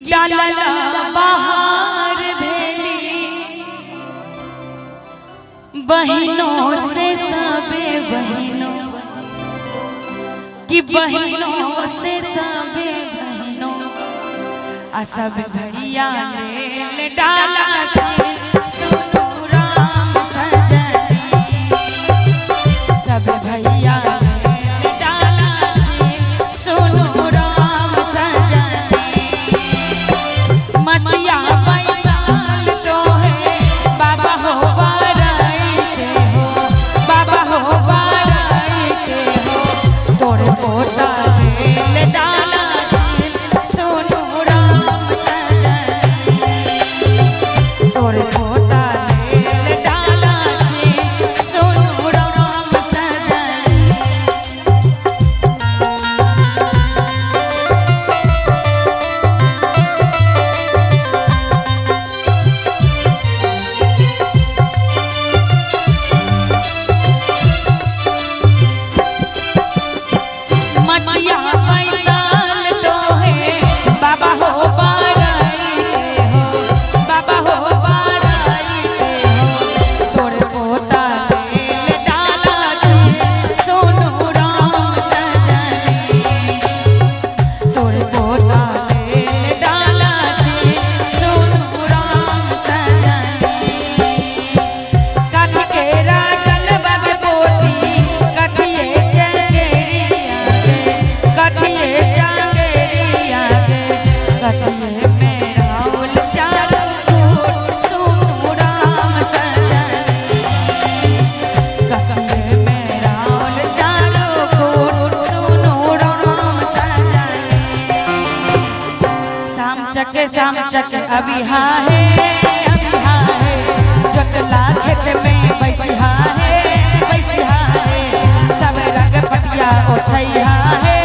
डालला बाहर भेली बहनों से सबे बहनों की बहनों से सबे बहनों आ सब भैया ले डाला छे सुनो राम सजनी सब भैया ले डाला छे सुनो राम सजनी मचिया पैसाल तो है बाबा हो बाराई के हो बाबा हो बाराई के हो तोरे पोता ले डाला छे सुनो राम सजनी तोरे पोता ले डाला छे सुनो राम सजनी। मचिया पैसाल तो है बाबा हो बाराई के हो बाबा हो बाराई के हो तोरे पोता ले डाला छे सोनू राम सजनी तोरे पोता ले डाला छे सोनू राम सजनी कथी के रागल बग पोती कथिए चंगेरिया के कथिए चंगेरिया के कथिए मेरा उल चारो सोनू राम सजनी कथिए मेरा उल चारो सोनू राम सजनी। शाम चक अभी हाँ है जोतला खेत में बैसिहा है सब रंग पतिया ओछैहा है